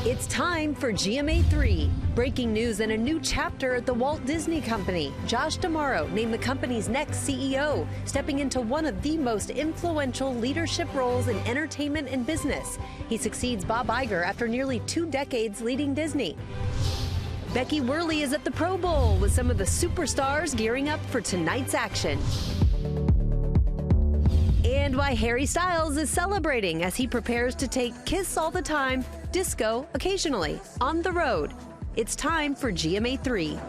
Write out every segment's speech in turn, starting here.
It's time for GMA3. Breaking news and a new chapter at the Walt Disney Company. Josh D'Amaro named the company's next CEO, stepping into one of the most influential leadership roles in entertainment and business. He succeeds Bob Iger after nearly 2 decades leading Disney. Becky Worley is at the Pro Bowl with some of the superstars gearing up for tonight's action. And why Harry Styles is celebrating as he prepares to take Kiss all the time, disco occasionally, on the road. It's time for GMA3.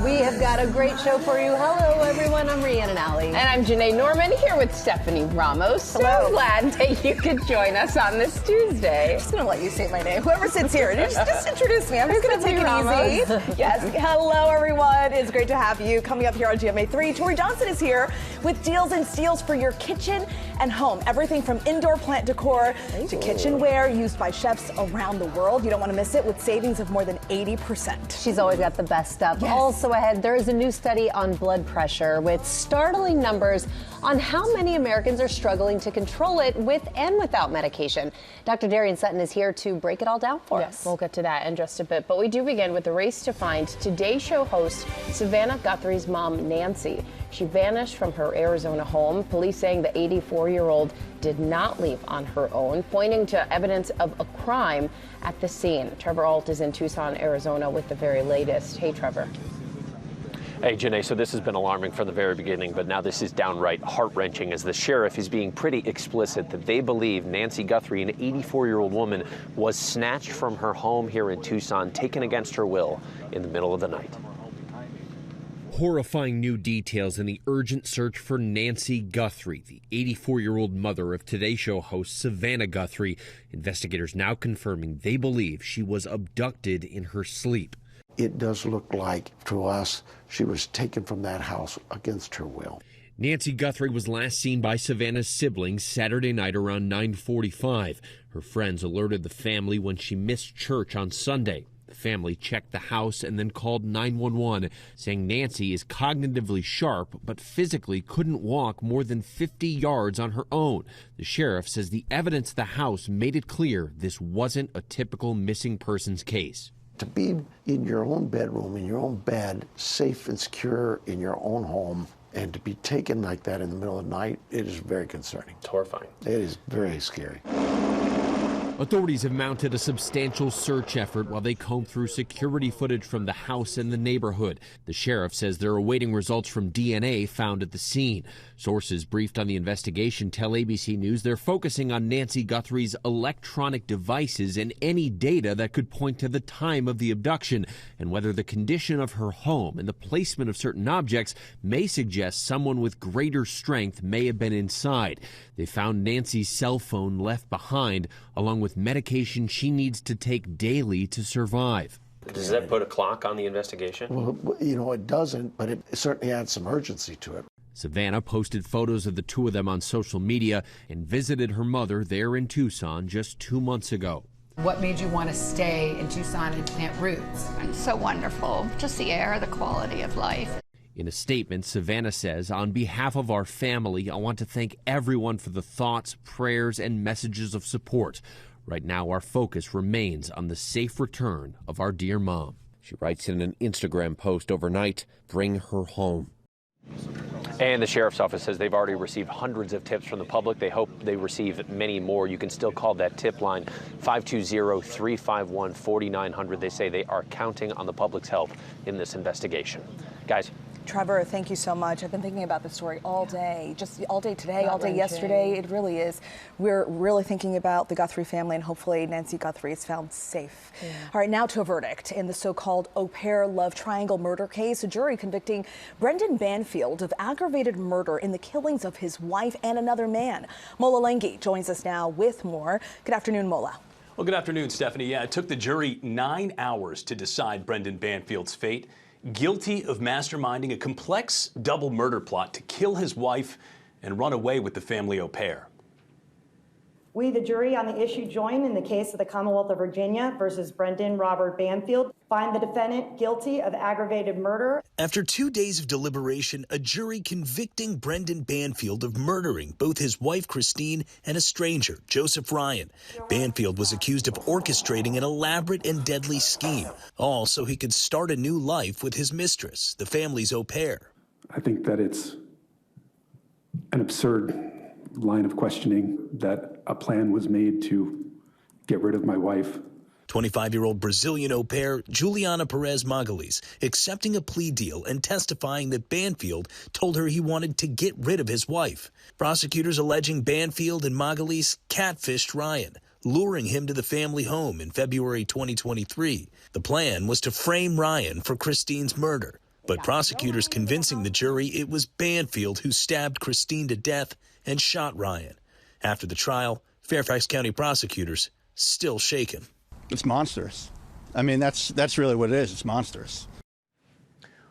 We have got a great show for you. Hello, everyone. I'm Rhiannon Alley. And I'm Janae Norman here with Stephanie Ramos. Hello. So glad that you could join us on this Tuesday. I'm just going to let you say my name. Whoever sits here, just introduce me. I'm just going to take it easy. Yes. Hello, everyone. It's great to have you. Coming up here on GMA3, Tori Johnson is here with deals and steals for your kitchen and home. Everything from indoor plant decor to kitchenware used by chefs around the world. You don't want to miss it with savings of more than 80%. She's always got the best stuff. Yes. Also ahead, there is a new study on blood pressure with startling numbers on how many Americans are struggling to control it with and without medication. Dr. Darian Sutton is here to break it all down for us. We'll get to that in just a bit. But we do begin with the race to find Today Show host Savannah Guthrie's mom, Nancy. She vanished from her Arizona home. Police saying the 84-year-old did not leave on her own, pointing to evidence of a crime at the scene. Trevor Ault is in Tucson, Arizona with the very latest. Hey, Trevor. Hey, Janae, so this has been alarming from the very beginning, but now this is downright heart-wrenching as the sheriff is being pretty explicit that they believe Nancy Guthrie, an 84-year-old woman, was snatched from her home here in Tucson, taken against her will in the middle of the night. Horrifying new details in the urgent search for Nancy Guthrie, the 84-year-old mother of Today Show host Savannah Guthrie. Investigators now confirming they believe she was abducted in her sleep. It does look like, to us, she was taken from that house against her will. Nancy Guthrie was last seen by Savannah's siblings Saturday night around 9:45. Her friends alerted the family when she missed church on Sunday. The family checked the house and then called 911, saying Nancy is cognitively sharp but physically couldn't walk more than 50 yards on her own. The sheriff says the evidence at the house made it clear this wasn't a typical missing persons case. To be in your own bedroom, in your own bed, safe and secure in your own home, and to be taken like that in the middle of the night, it is very concerning. It's horrifying. It is very scary. Authorities have mounted a substantial search effort while they comb through security footage from the house and the neighborhood. The sheriff says they're awaiting results from DNA found at the scene. Sources briefed on the investigation tell ABC News they're focusing on Nancy Guthrie's electronic devices and any data that could point to the time of the abduction and whether the condition of her home and the placement of certain objects may suggest someone with greater strength may have been inside. They found Nancy's cell phone left behind, along with medication she needs to take daily to survive. Does that put a clock on the investigation? Well, you know, it doesn't, but it certainly adds some urgency to it. Savannah posted photos of the two of them on social media and visited her mother there in Tucson just 2 months ago. What made you want to stay in Tucson and plant roots? It's so wonderful. Just the air, the quality of life. In a statement, Savannah says, "On behalf of our family, I want to thank everyone for the thoughts, prayers, and messages of support. Right now, our focus remains on the safe return of our dear mom." She writes in an Instagram post overnight, "Bring her home." And the sheriff's office says they've already received hundreds of tips from the public. They hope they receive many more. You can still call that tip line, 520-351-4900. They say they are counting on the public's help in this investigation. Guys. Trevor, thank you so much. I've been thinking about this story all day, just all day today, all day yesterday. It really is. We're really thinking about the Guthrie family, and hopefully Nancy Guthrie is found safe. Yeah. All right, now to a verdict in the so-called au pair love triangle murder case. A jury convicting Brendan Banfield of aggravated murder in the killings of his wife and another man. Mola Lengi joins us now with more. Good afternoon, Mola. Well, good afternoon, Stephanie. Yeah, it took the jury 9 hours to decide Brendan Banfield's fate. Guilty of masterminding a complex double murder plot to kill his wife and run away with the family au pair. We, the jury on the issue, join in the case of the Commonwealth of Virginia versus Brendan Robert Banfield, find the defendant guilty of aggravated murder. After 2 days of deliberation, a jury convicting Brendan Banfield of murdering both his wife, Christine, and a stranger, Joseph Ryan. Banfield was accused of orchestrating an elaborate and deadly scheme, all so he could start a new life with his mistress, the family's au pair. I think that it's an absurd line of questioning that a plan was made to get rid of my wife. 25-year-old Brazilian au pair Juliana Perez Magalhães accepting a plea deal and testifying that Banfield told her he wanted to get rid of his wife. Prosecutors alleging Banfield and Magalhães catfished Ryan, luring him to the family home in February 2023. The plan was to frame Ryan for Christine's murder, but prosecutors convincing the jury it was Banfield who stabbed Christine to death and shot Ryan. After the trial, Fairfax County prosecutors still shaken. It's monstrous. I mean, that's really what it is. It's monstrous.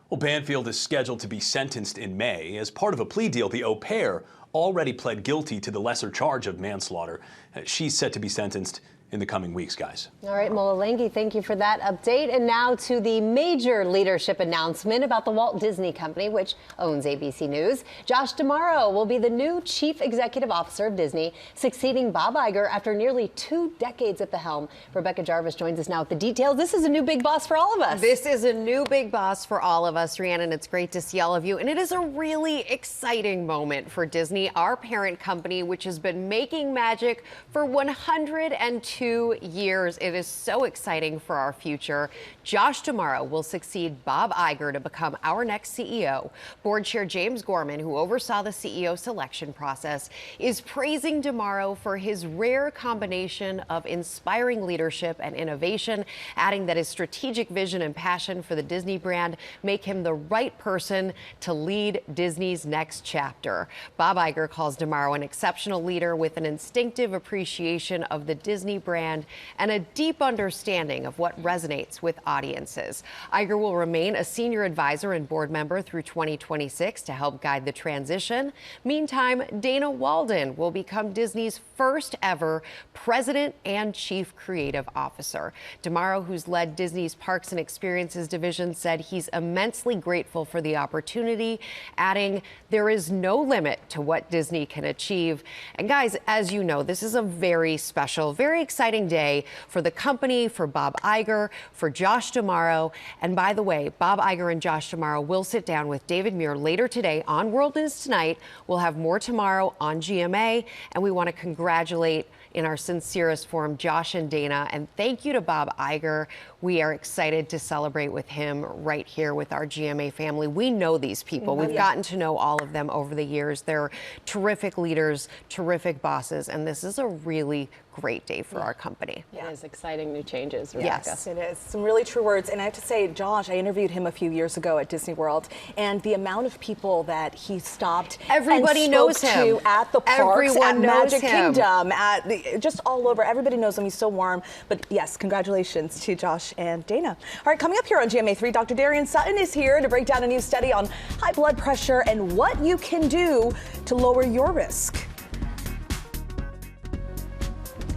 Well, Banfield is scheduled to be sentenced in May. As part of a plea deal, the au pair already pled guilty to the lesser charge of manslaughter. She's set to be sentenced in the coming weeks, guys. All right, Mola, thank you for that update. And now to the major leadership announcement about the Walt Disney Company, which owns ABC News. Josh D'Amaro will be the new Chief Executive Officer of Disney, succeeding Bob Iger after nearly 2 decades at the helm. Rebecca Jarvis joins us now with the details. This is a new big boss for all of us. This is a new big boss for all of us, Rhiannon. It's great to see all of you. And it is a really exciting moment for Disney, our parent company, which has been making magic for 102 years. It is so exciting for our future. Josh D'Amaro will succeed Bob Iger to become our next CEO. Board Chair James Gorman, who oversaw the CEO selection process, is praising D'Amaro for his rare combination of inspiring leadership and innovation, adding that his strategic vision and passion for the Disney brand make him the right person to lead Disney's next chapter. Bob Iger calls D'Amaro an exceptional leader with an instinctive appreciation of the Disney brand and a deep understanding of what resonates with audiences. Iger will remain a senior advisor and board member through 2026 to help guide the transition. Meantime, Dana Walden will become Disney's first ever president and chief creative officer. D'Amaro, who's led Disney's Parks and Experiences division, said he's immensely grateful for the opportunity, adding, "There is no limit to what Disney can achieve." And guys, as you know, this is a very special, very exciting day for the company, for Bob Iger, for Josh D'Amaro. And by the way, Bob Iger and Josh D'Amaro will sit down with David Muir later today on World News Tonight. We'll have more tomorrow on GMA, and we want to congratulate in our sincerest form Josh and Dana, and thank you to Bob Iger. We are excited to celebrate with him right here with our GMA family. We know these people. We've gotten to know all of them over the years. They're terrific leaders, terrific bosses, and this is a really great day for our company. It is exciting new changes, Rebecca. Yes, it is. Some really true words. And I have to say, Josh, I interviewed him a few years ago at Disney World, and the amount of people that he stopped Everybody and knows spoke him. to at the parks, Everyone at knows Magic him. Kingdom, just all over. Everybody knows him. He's so warm. But yes, congratulations to Josh and Dana. All right, coming up here on GMA3, Dr. Darian Sutton is here to break down a new study on high blood pressure and what you can do to lower your risk.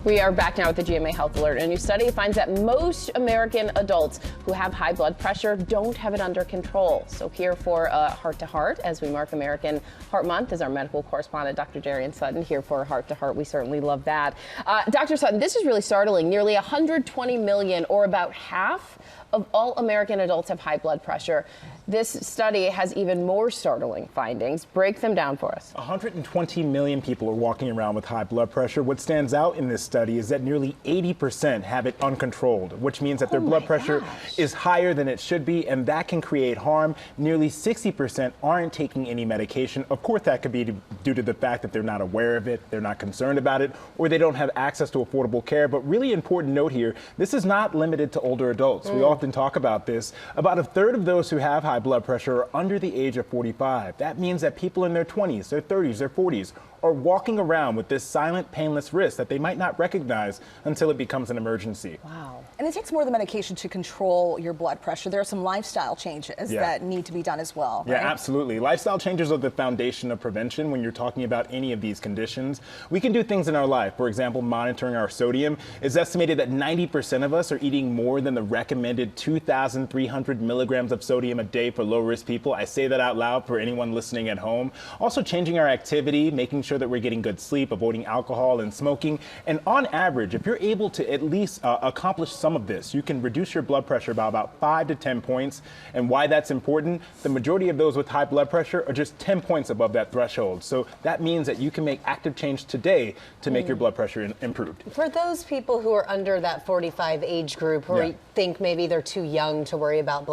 We are back now with the GMA Health Alert. A new study finds that most American adults who have high blood pressure don't have it under control. So here for Heart to Heart, as we mark American Heart Month, is our medical correspondent, Dr. Darian Sutton, here for Heart to Heart. We certainly love that. Dr. Sutton, this is really startling. Nearly 120 million, or about half of all American adults, have high blood pressure. This study has even more startling findings. Break them down for us. 120 million people are walking around with high blood pressure. What stands out in this study is that nearly 80% have it uncontrolled, which means that their blood pressure is higher than it should be, and that can create harm. Nearly 60% aren't taking any medication. Of course, that could be due to the fact that they're not aware of it, they're not concerned about it, or they don't have access to affordable care. But really important note here, this is not limited to older adults. We often talk about this. About a third of those who have high blood pressure are under the age of 45. That means that people in their 20s, their 30s, their 40s are walking around with this silent, painless risk that they might not recognize until it becomes an emergency. Wow. And it takes more than medication to control your blood pressure. There are some lifestyle changes that need to be done as well. Yeah, right? absolutely. Lifestyle changes are the foundation of prevention when you're talking about any of these conditions. We can do things in our life. For example, monitoring our sodium. It's estimated that 90% of us are eating more than the recommended 2,300 milligrams of sodium a day for low-risk people. I say that out loud for anyone listening at home. Also changing our activity, making sure that we're getting good sleep, avoiding alcohol and smoking. And on average, if you're able to at least accomplish some of this, you can reduce your blood pressure by about 5 to 10 points. And why that's important, the majority of those with high blood pressure are just 10 points above that threshold. So that means that you can make active change today to make your blood pressure improved. For those people who are under that 45 age group who think maybe they're too young to worry about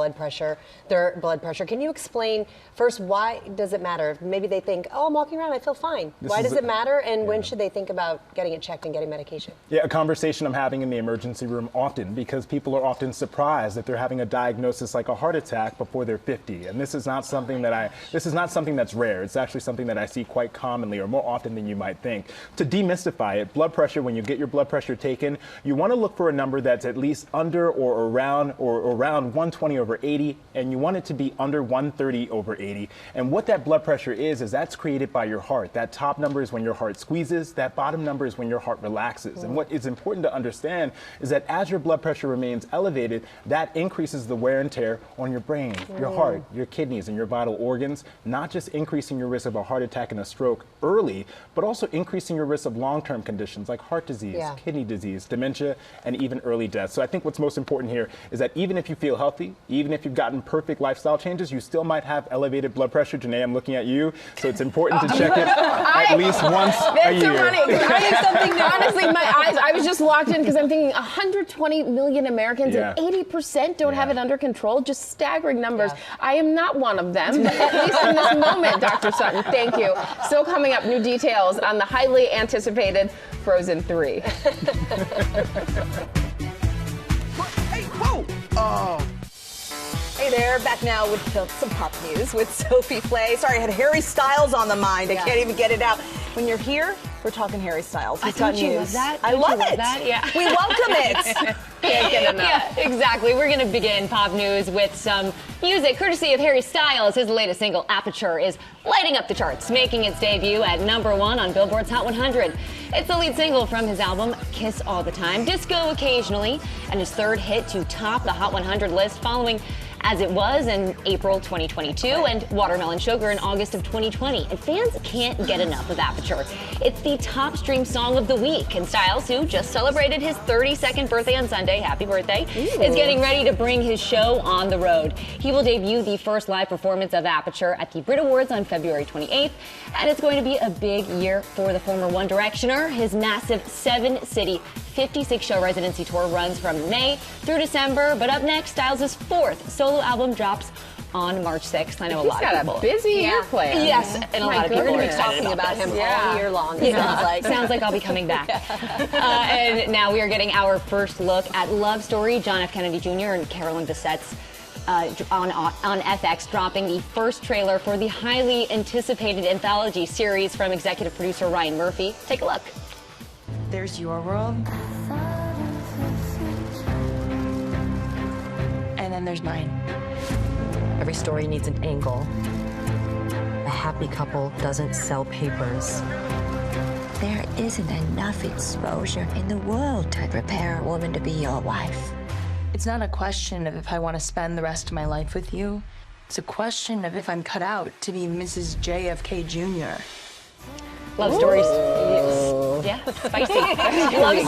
their blood pressure, can you explain first why does it matter? Maybe they think, oh, I'm walking around, I feel fine. Why does it matter, and when should they think about getting it checked and getting medication? Yeah, a conversation I'm having in the emergency room often, because people are often surprised that they're having a diagnosis like a heart attack before they're 50. And this is not something that's rare. It's actually something that I see quite commonly, or more often than you might think. To demystify it, blood pressure, when you get your blood pressure taken, you want to look for a number that's at least under or around 120/80, and you want it to be under 130/80. And what that blood pressure is that's created by your heart. That top number is when your heart squeezes, that bottom number is when your heart relaxes. And what is important to understand is that as your blood pressure remains elevated, that increases the wear and tear on your brain, your heart, your kidneys, and your vital organs, not just increasing your risk of a heart attack and a stroke early, but also increasing your risk of long-term conditions like heart disease, kidney disease, dementia, and even early death. So I think what's most important here is that even if you feel healthy, even if you've gotten perfect lifestyle changes, you still might have elevated blood pressure. Janae, I'm looking at you, so it's important to check it at least once a year. That's so funny. I have something new. Honestly, my eyes, I was just locked in because I'm thinking 120 million Americans and 80% don't have it under control. Just staggering numbers. I am not one of them, but at least in this moment, Dr. Sutton, thank you. Still coming up, new details on the highly anticipated Frozen 3. Hey, whoa! Oh. Hey there, back now with some pop news with Sophie Flay. Sorry, I had Harry Styles on the mind. I can't even get it out. When you're here, we're talking Harry Styles. He's got news. Love that? I love it. That? Yeah. We welcome it. Can't get enough. Yeah, exactly. We're going to begin pop news with some music courtesy of Harry Styles. His latest single, Aperture, is lighting up the charts, making its debut at #1 on Billboard's Hot 100. It's the lead single from his album, Kiss All the Time, Disco Occasionally, and his third hit to top the Hot 100 list following As It Was in April 2022 and Watermelon Sugar in August of 2020. And fans can't get enough of Aperture. It's the top streamed song of the week. And Styles, who just celebrated his 32nd birthday on Sunday, happy birthday, is getting ready to bring his show on the road. He will debut the first live performance of Aperture at the Brit Awards on February 28th. And it's going to be a big year for the former One Directioner. His massive 7-city, 56-show residency tour runs from May through December. But up next, Styles' fourth solo album drops on March 6th. I know a lot of people. He's got a busy year planned. Yes, and a lot of people are talking about him all year long. Sounds like I'll be coming back. And now we are getting our first look at Love Story. John F. Kennedy Jr. and Carolyn Bissett's on FX, dropping the first trailer for the highly anticipated anthology series from executive producer Ryan Murphy. Take a look. There's your world, and then there's mine. Every story needs an angle. A happy couple doesn't sell papers. There isn't enough exposure in the world to prepare a woman to be your wife. It's not a question of if I want to spend the rest of my life with you. It's a question of if I'm cut out to be Mrs. JFK Jr. Love stories. Yeah, spicy. Love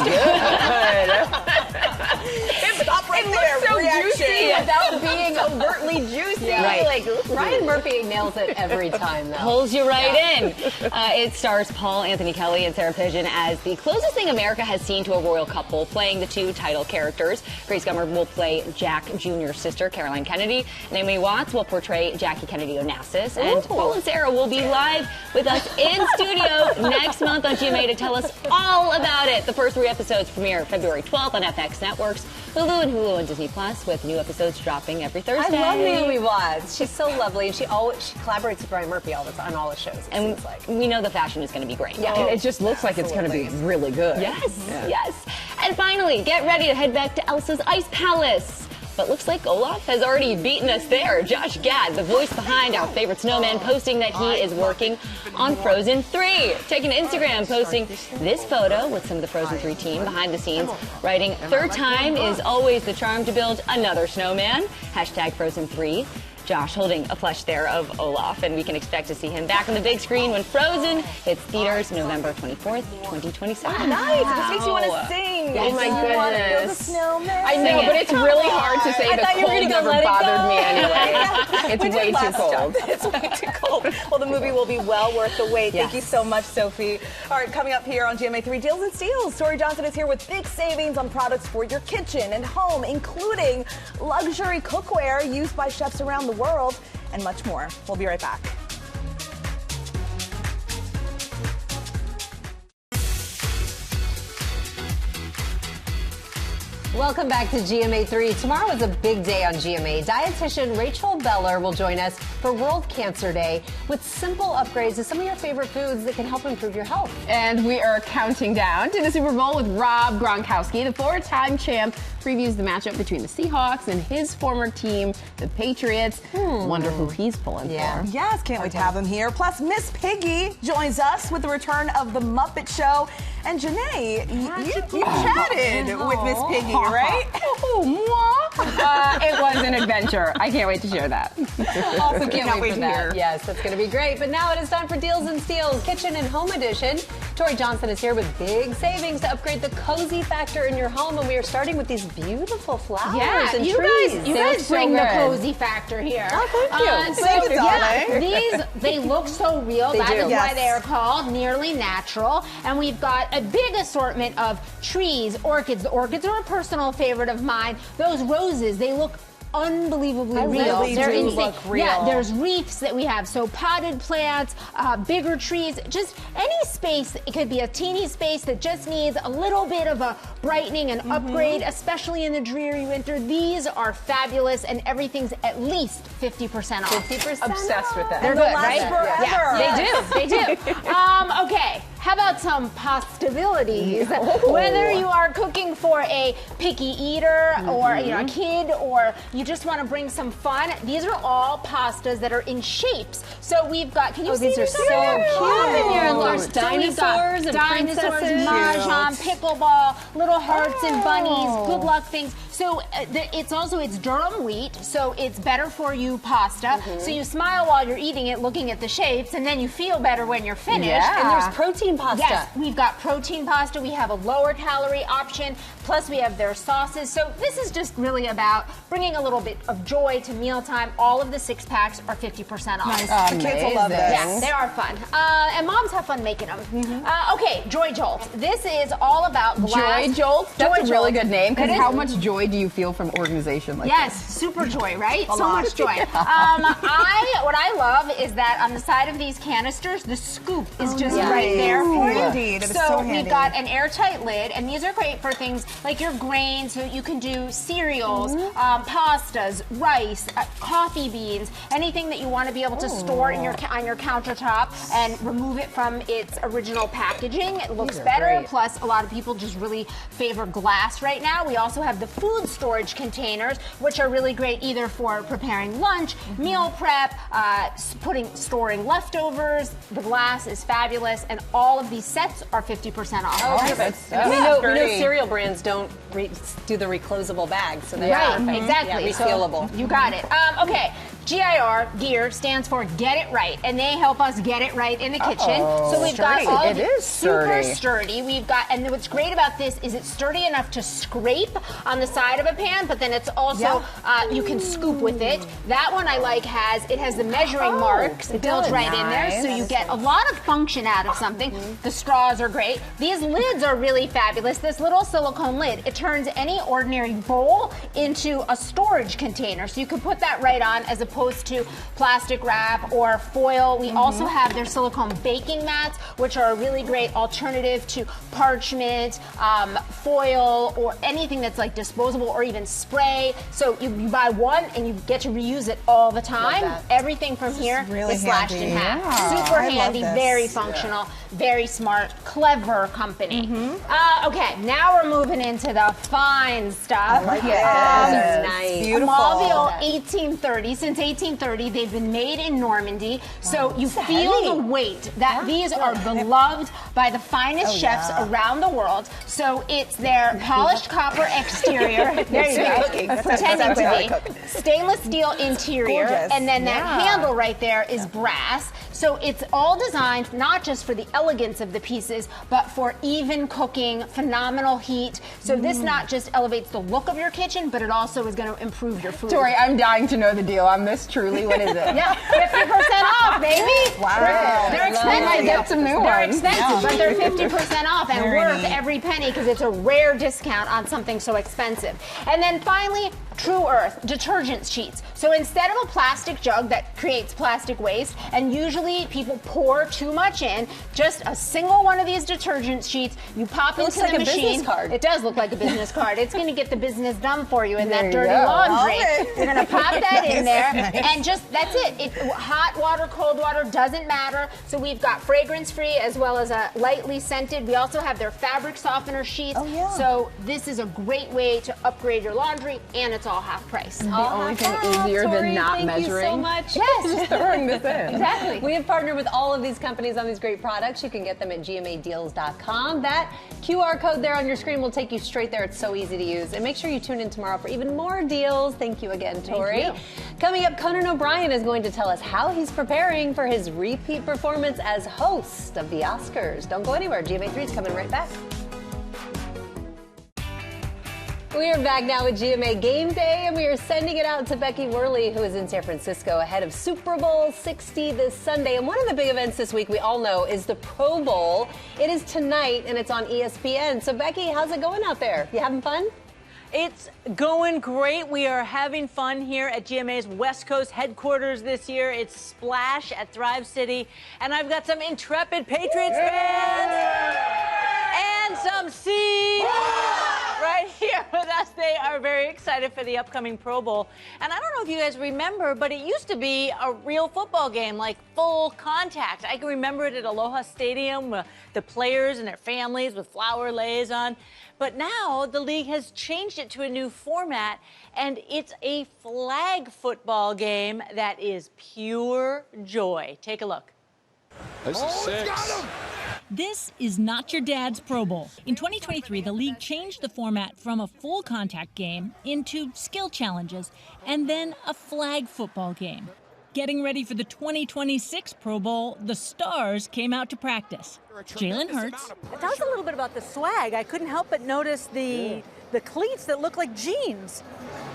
Stop right there. So Reaction. juicy without being overtly juicy. Right. Like Ryan Murphy nails it every time, though. Pulls you right in. It stars Paul Anthony Kelly and Sarah Pigeon as the closest thing America has seen to a royal couple, playing the two title characters. Grace Gummer will play Jack Jr.'s sister, Caroline Kennedy. Naomi Watts will portray Jackie Kennedy Onassis. And Paul and Sarah will be live with us in studio next month on GMA to tell us all about it. The first 3 episodes premiere February 12th on FX Networks. Hulu and Hulu and Disney Plus, with new episodes dropping every Thursday. I love Naomi Watts. She's so lovely, and she collaborates with Brian Murphy all the time on all the shows. And we know the fashion is going to be great. Yeah, and it just looks like it's going to be really good. Yes, yes. And finally, get ready to head back to Elsa's Ice Palace. But looks like Olaf has already beaten us there. Josh Gad, the voice behind our favorite snowman, posting that he is working on Frozen 3. Taking to Instagram, posting this photo with some of the Frozen 3 team behind the scenes, writing, "Third time is always the charm to build another snowman." Hashtag Frozen 3. Josh holding a plush there of Olaf, and we can expect to see him back on the big screen when Frozen hits theaters November 24th, 2027. Oh, nice. It just makes you want to sing. Oh my goodness. I know, but it's really hard to say the cold never bothered me anyway. It's way too cold. It's way too cold. Well, the movie will be well worth the wait. Thank you so much, Sophie. All right, coming up here on GMA3 Deals and Steals, Tori Johnson is here with big savings on products for your kitchen and home, including luxury cookware used by chefs around the world, and much more. We'll be right back. Welcome back to GMA3. Tomorrow is a big day on GMA. Dietitian Rachel Beller will join us for World Cancer Day with simple upgrades to some of your favorite foods that can help improve your health. And we are counting down to the Super Bowl with Rob Gronkowski. The four-time champ previews the matchup between the Seahawks and his former team, the Patriots. Wonder who he's pulling for. Yes, can't wait to have him here. Plus, Miss Piggy joins us with the return of The Muppet Show. And Janae, you chatted with Miss Piggy, right? Oh, moi. It was an adventure. I can't wait to share that. Also can't wait for that. Yes, that's going to be great. But now it is time for Deals and Steals, Kitchen and Home Edition. Tori Johnson is here with big savings to upgrade the cozy factor in your home, and we are starting with these beautiful flowers and you trees. You guys bring the cozy factor here. Oh, thank you. So, darling. these, they look so real. That is why they are called nearly natural. And we've got a big assortment of trees, orchids. The orchids are a personal favorite of mine. Those roses, they look unbelievably real. Really do look real. Yeah, there's reefs that we have. So potted plants, bigger trees, just any space. It could be a teeny space that just needs a little bit of a brightening and upgrade, especially in the dreary winter. These are fabulous, and everything's at least 50% off. 50% Obsessed with that. They're good, right? Forever. Yeah, they do. Okay. How about some possibilities? Whether you are cooking for a picky eater or a kid, or you just want to bring some fun, these are all pastas that are in shapes. So we've got, can you see these are so cute. Dinosaurs and princesses. Mahjong, pickleball, little hearts and bunnies, good luck things. So it's durum wheat, so it's better for you pasta. So you smile while you're eating it, looking at the shapes, and then you feel better when you're finished. And there's protein pasta. Yes, we've got protein pasta. We have a lower calorie option. Plus, we have their sauces. So this is just really about bringing a little bit of joy to mealtime. All of the 6-packs are 50% off. Nice. The kids will love this. Yeah, they are fun. And moms have fun making them. Okay, Joy Jolt. This is all about glass. Joy Jolt? That's a really good name, because how much joy do you feel from an organization like this? this? Super joy, right? So much joy. What I love is that on the side of these canisters, the scoop is just right there for you. Indeed, it is so handy. We've got an airtight lid, and these are great for things like your grains, so you can do cereals, pastas, rice, coffee beans, anything that you want to be able to store in on your countertop and remove it from its original packaging. It looks better. Great. Plus, a lot of people just really favor glass right now. We also have the food storage containers, which are really great either for preparing lunch, meal prep, storing leftovers. The glass is fabulous, and all of these sets are 50% off. Oh, perfect. We know cereal brands don't do the reclosable bags, so they are exactly. Resealable. You got it. Okay. GIR, gear, stands for Get It Right, and they help us get it right in the kitchen. So we've got all of it super sturdy. We've got, and what's great about this is it's sturdy enough to scrape on the side of a pan, but then it's also, you can scoop with it. That one I like it has the measuring marks built right in there, so you get a lot of function out of something. The straws are great. These lids are really fabulous. This little silicone lid, it turns any ordinary bowl into a storage container, so you can put that right on as a opposed to plastic wrap or foil. We also have their silicone baking mats, which are a really great alternative to parchment, foil, or anything that's like disposable or even spray. So you buy one and you get to reuse it all the time. Everything from here really is slashed in half. Super handy, very functional, very smart, clever company. Okay, now we're moving into the fine stuff. I like it. Nice. Beautiful. Mauvill 1830. Since 1830, they've been made in Normandy. So you feel the weight that these are beloved by the finest chefs around the world. So it's their polished copper exterior. There you go. Pretending to be. Stainless steel interior. And then that handle right there is brass. So it's all designed not just for the elegance of the pieces, but for even cooking, phenomenal heat. So this not just elevates the look of your kitchen, but it also is going to improve your food. Tori, I'm dying to know the deal on this. Truly, what is it? Yeah, 50% off, baby. Wow. They're expensive. I get some new They're ones. expensive, but they're 50% off and worth every penny because it's a rare discount on something so expensive. And then finally, True Earth detergent sheets. So instead of a plastic jug that creates plastic waste, and usually people pour too much in, just a single one of these detergent sheets, you pop into the machine. Business card. It does look like a business card. It's going to get the business done for you in that dirty laundry. We're going to pop that in there, and just that's it. Hot water, cold water, doesn't matter. So we've got fragrance-free as well as a lightly scented. We also have their fabric softener sheets. So this is a great way to upgrade your laundry, and it's all half price. The only thing easier than not measuring. Thank you so much. Yes. Just throwing this in. Exactly. We have partnered with all of these companies on these great products. You can get them at GMAdeals.com. That QR code there on your screen will take you straight there. It's so easy to use. And make sure you tune in tomorrow for even more deals. Thank you again, Tori. Thank you. Coming up, Conan O'Brien is going to tell us how he's preparing for his repeat performance as host of the Oscars. Don't go anywhere. GMA3 is coming right back. We are back now with GMA Game Day, and we are sending it out to Becky Worley, who is in San Francisco ahead of Super Bowl 60 this Sunday. And one of the big events this week, we all know, is the Pro Bowl. It is tonight, and it's on ESPN. So, Becky, how's it going out there? You having fun? It's going great. We are having fun here at GMA's West Coast headquarters this year. It's Splash at Thrive City, and I've got some intrepid Patriots fans and some seeds right here with us. They are very excited for the upcoming Pro Bowl. And I don't know if you guys remember, but it used to be a real football game, like full contact. I can remember it at Aloha Stadium with the players and their families with flower leis on. But now the league has changed it to a new format, and it's a flag football game that is pure joy. Take a look. This is 6. This is not your dad's Pro Bowl. In 2023, the league changed the format from a full contact game into skill challenges and then a flag football game. Getting ready for the 2026 Pro Bowl, the stars came out to practice. Jalen Hurts. Tell us a little bit about the swag. I couldn't help but notice the cleats that look like jeans.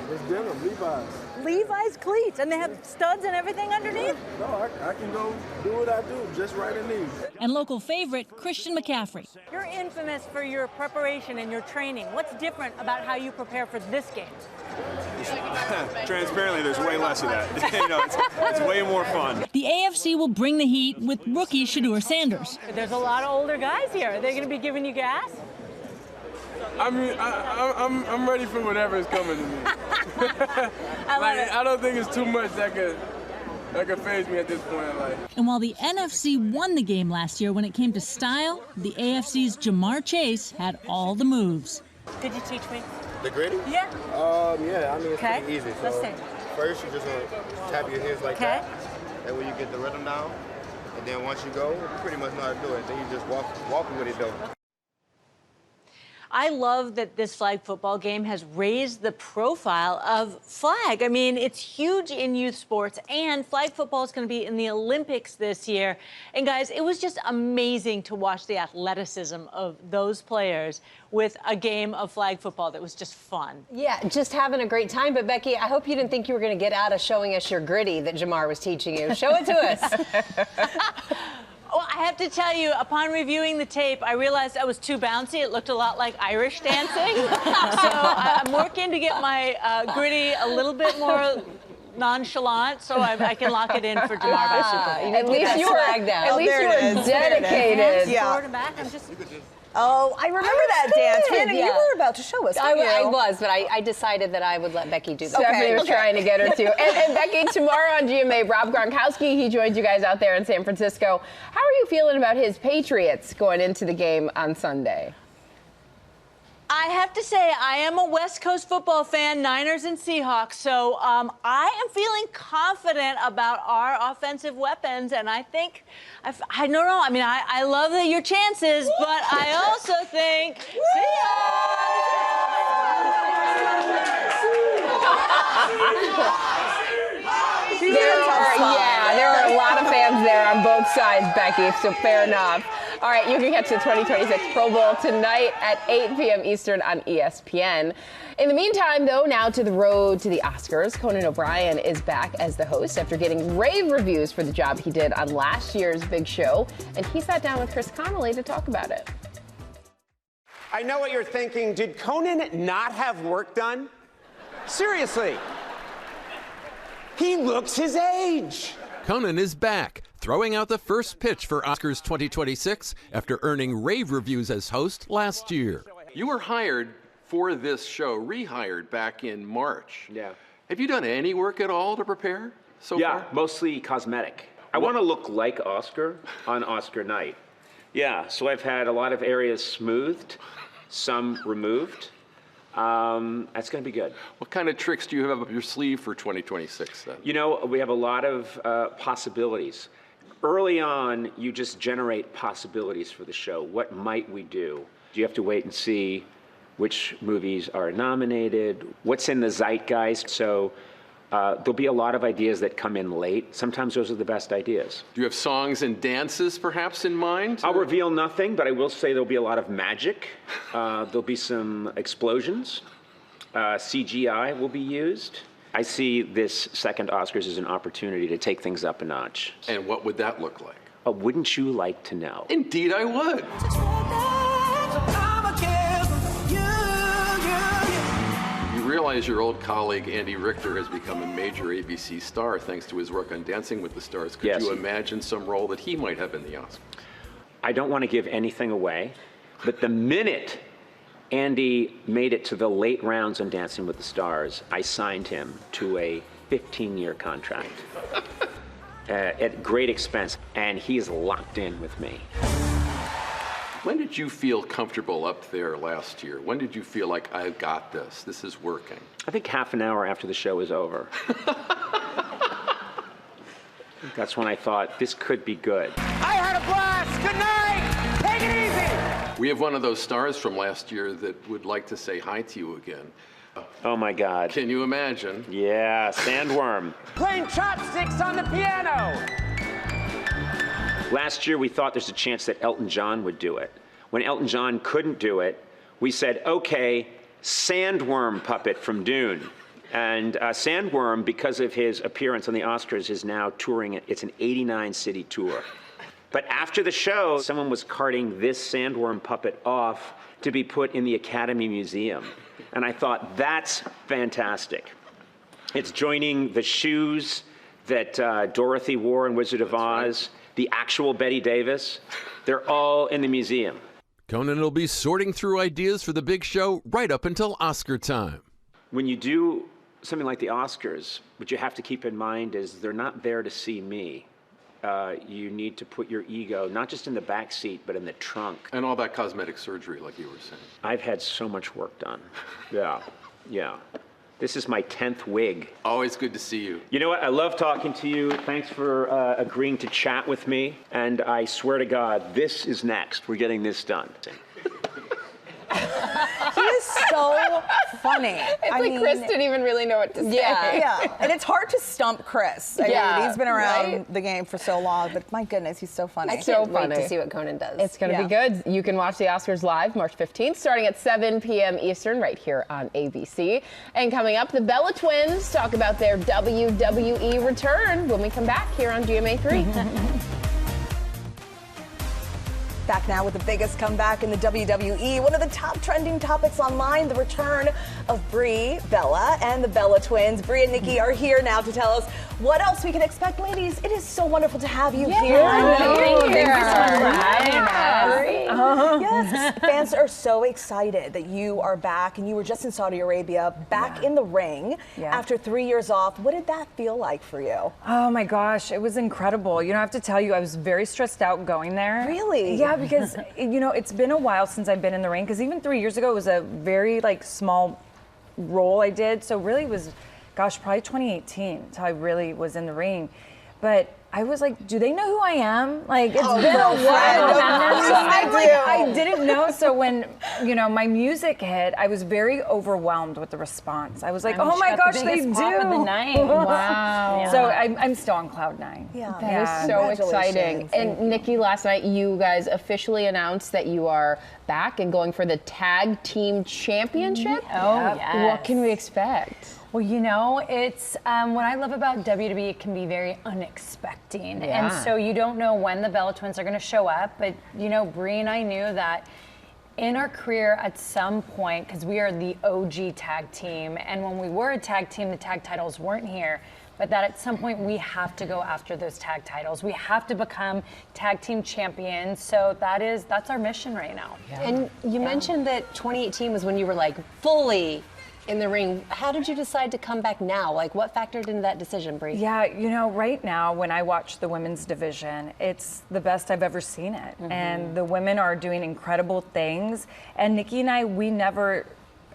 It's denim, Levi's. Levi's cleats, and they have studs and everything underneath? No, I can go do what I do, just right in these. And local favorite, Christian McCaffrey. You're infamous for your preparation and your training. What's different about how you prepare for this game? Transparently, there's way less of that. It's way more fun. The AFC will bring the heat with rookie Shedeur Sanders. There's a lot of older guys here. Are they going to be giving you gas? I mean, I'm ready for whatever is coming to me. I don't think it's too much that could faze me at this point in life. And while the NFC won the game last year when it came to style, the AFC's Jamar Chase had all the moves. Could you teach me? The gritty? Yeah. Yeah, I mean, it's pretty easy. So Let's see. first, you just want to tap your hands like that. And when you get the rhythm down, and then once you go, you pretty much know how to do it. Then you just walk with it, though. I love that this flag football game has raised the profile of flag. I mean, it's huge in youth sports, and flag football is going to be in the Olympics this year. And guys, it was just amazing to watch the athleticism of those players with a game of flag football that was just fun. Yeah, just having a great time. But Becky, I hope you didn't think you were going to get out of showing us your gritty that Jamar was teaching you. Show it to us. Well, I have to tell you, upon reviewing the tape, I realized I was too bouncy. It looked a lot like Irish dancing. So I'm working to get my gritty a little bit more nonchalant, so I can lock it in for tomorrow by Super Bowl. At least you were dedicated. Yeah. Forward and back. I'm just. Oh, I remember that dance. Rhiannon, you were about to show us. I was, but I decided that I would let Becky do that. Stephanie was trying to get her to. And Becky, tomorrow on GMA, Rob Gronkowski, he joins you guys out there in San Francisco. How are you feeling about his Patriots going into the game on Sunday? I have to say, I am a West Coast football fan, Niners and Seahawks, so I am feeling confident about our offensive weapons, and I think, I don't know, I mean, I love your chances, but I also think, There are a lot of fans there on both sides, Becky, so fair enough. All right, you can catch the 2026 Pro Bowl tonight at 8 p.m. Eastern on ESPN. In the meantime, though, now to the road to the Oscars. Conan O'Brien is back as the host after getting rave reviews for the job he did on last year's big show, and he sat down with Chris Connolly to talk about it. I know what you're thinking. Did Conan not have work done? Seriously. He looks his age. Conan is back, throwing out the first pitch for Oscars 2026 after earning rave reviews as host last year. You were hired for this show, rehired back in March. Yeah. Have you done any work at all to prepare so far? Yeah, mostly cosmetic. I want to look like Oscar on Oscar night. Yeah, so I've had a lot of areas smoothed, some removed. That's going to be good. What kind of tricks do you have up your sleeve for 2026 then? You know, we have a lot of possibilities. Early on, you just generate possibilities for the show. What might we do? You have to wait and see which movies are nominated, what's in the zeitgeist. So there'll be a lot of ideas that come in late. Sometimes those are the best ideas. Do you have songs and dances perhaps in mind? I'll reveal nothing, but I will say there'll be a lot of magic. There'll be some explosions. CGI will be used. I see this second Oscars as an opportunity to take things up a notch. And what would that look like? Wouldn't you like to know? Indeed I would. You realize your old colleague Andy Richter has become a major ABC star thanks to his work on Dancing with the Stars. Could you imagine some role that he might have in the Oscars? I don't want to give anything away, but the minute Andy made it to the late rounds on Dancing with the Stars, I signed him to a 15-year contract at great expense, and he's locked in with me. When did you feel comfortable up there last year? When did you feel like, I got this, this is working? I think half an hour after the show was over. That's when I thought, this could be good. I had a blast. Good night. Take it easy. We have one of those stars from last year that would like to say hi to you again. Oh my God. Can you imagine? Yeah, Sandworm. Playing chopsticks on the piano. Last year, we thought there's a chance that Elton John would do it. When Elton John couldn't do it, we said, okay, Sandworm puppet from Dune. And Sandworm, because of his appearance on the Oscars, is now touring it. It's an 89-city tour. But after the show, someone was carting this Sandworm puppet off to be put in the Academy Museum. And I thought, that's fantastic. It's joining the shoes that Dorothy wore in Wizard of Oz, the actual Betty Davis. They're all in the museum. Conan will be sorting through ideas for the big show right up until Oscar time. When you do something like the Oscars, what you have to keep in mind is they're not there to see me. You need to put your ego, not just in the back seat, but in the trunk. And all that cosmetic surgery, like you were saying. I've had so much work done. Yeah. This is my 10th wig. Always good to see you. You know what? I love talking to you. Thanks for agreeing to chat with me. And I swear to God, this is next. We're getting this done. He is so funny. It's like Chris didn't even really know what to say. Yeah. And it's hard to stump Chris. I mean, he's been around right? the game for so long, but my goodness, he's so funny. I can't wait to see what Conan does. It's going to be good. You can watch the Oscars live March 15th, starting at 7 p.m. Eastern, right here on ABC. And coming up, the Bella Twins talk about their WWE return when we come back here on GMA3. Back now with the biggest comeback in the WWE. One of the top trending topics online, the return of Brie, Bella, and the Bella twins. Brie and Nikki are here now to tell us what else we can expect. Ladies, it is so wonderful to have you here. Thank you so much. Yes, fans are so excited that you are back, and you were just in Saudi Arabia, back in the ring after 3 years off. What did that feel like for you? Oh my gosh, it was incredible. You know, I have to tell you, I was very stressed out going there. Really? Yeah, because you know, it's been a while since I've been in the ring, because even 3 years ago it was a very small role I did. So really it was, gosh, probably 2018 until I really was in the ring. But I was like, do they know who I am? Like, it's been a while. I didn't know. So when, you know, my music hit, I was very overwhelmed with the response. I was like, oh my gosh, they do. Pop of the night. Wow. Yeah. So I'm still on cloud 9. Yeah. That is so exciting. And Nikki, last night you guys officially announced that you are back and going for the Tag Team Championship. Oh, yes. What can we expect? Well, you know, it's what I love about WWE, it can be very unexpected. And so you don't know when the Bella twins are going to show up. But, you know, Brie and I knew that in our career at some point, because we are the OG tag team, and when we were a tag team, the tag titles weren't here. But that at some point we have to go after those tag titles. We have to become tag team champions. So that's our mission right now. Yeah. And you mentioned that 2018 was when you were like fully in the ring. How did you decide to come back now? Like, what factored into that decision, Brie? Yeah, you know, right now when I watch the women's division, it's the best I've ever seen it. And the women are doing incredible things. And Nikki and I, we never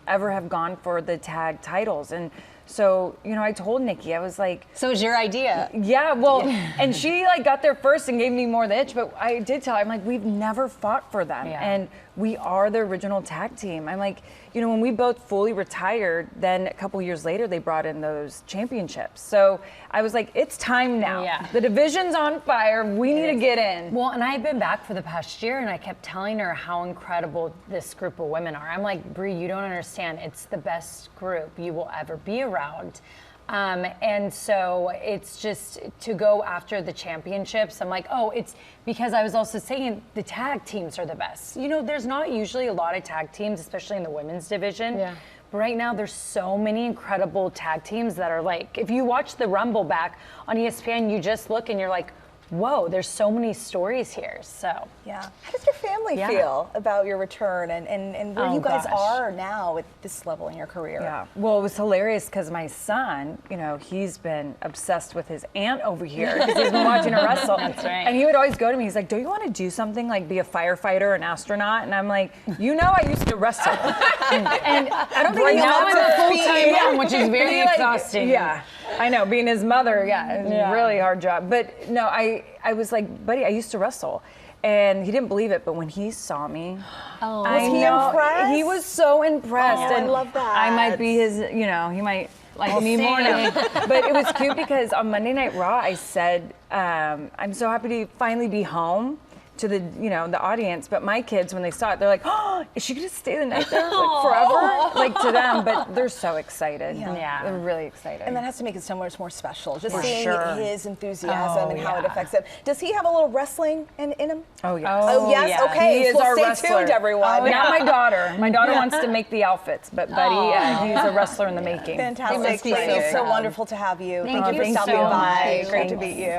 ever have gone for the tag titles. And so, you know, I told Nikki, I was like, so it was your idea? Yeah, well, and she got there first and gave me more the itch, but I did tell her, I'm like, we've never fought for them. And we are the original tag team. I'm like, you know, when we both fully retired, then a couple years later, they brought in those championships. So I was like, it's time now. Yeah. The division's on fire. We need to get in. Well, and I've been back for the past year, and I kept telling her how incredible this group of women are. I'm like, Brie, you don't understand. It's the best group you will ever be around. And so it's just to go after the championships. I'm like, oh, it's because I was also saying the tag teams are the best. You know, there's not usually a lot of tag teams, especially in the women's division. Yeah. But right now, there's so many incredible tag teams that are like, if you watch the Rumble back on ESPN, you just look and you're like, whoa, there's so many stories here. So yeah. How does your family feel about your return and where you guys are now at this level in your career? Yeah. Well, it was hilarious because my son, you know, he's been obsessed with his aunt over here because he's been watching her wrestle. That's right. And he would always go to me, he's like, don't you want to do something like be a firefighter or an astronaut? And I'm like, you know, I used to wrestle. And I don't think now I'm a full-time mom, which is very exhausting. Yeah. I know, being his mother, it's a really hard job. But no, I was like, buddy, I used to wrestle. And he didn't believe it, but when he saw me, was he impressed? He was so impressed. And I love that. I might be his, you know, he might like me more now. But it was cute because on Monday Night Raw, I said, I'm so happy to finally be home to the, you know, the audience. But my kids, when they saw it, they're like, oh, is she gonna stay the night there like forever? Like to them, but they're so excited. Yeah. They're really excited. And that has to make it so much more special. Just For seeing sure. his enthusiasm and how it affects him. Does he have a little wrestling in him? Oh, yes. Oh, yes? Yeah. Okay. He is well, our stay wrestler. tuned, everyone. Not my daughter. My daughter wants to make the outfits, but Buddy, he's a wrestler in the making. Fantastic. It's so wonderful to have you. Thank you for you stopping so by. much. Great to meet you.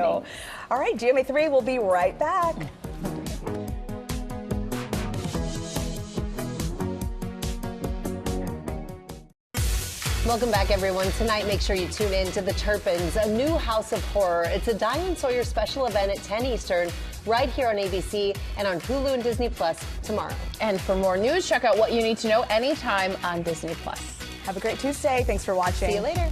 All right, GMA3 will be right back. Welcome back, everyone. Tonight, make sure you tune in to The Turpins, a new house of horror. It's a Diane Sawyer special event at 10 Eastern, right here on ABC and on Hulu and Disney Plus tomorrow. And for more news, check out What You Need to Know anytime on Disney Plus. Have a great Tuesday. Thanks for watching. See you later.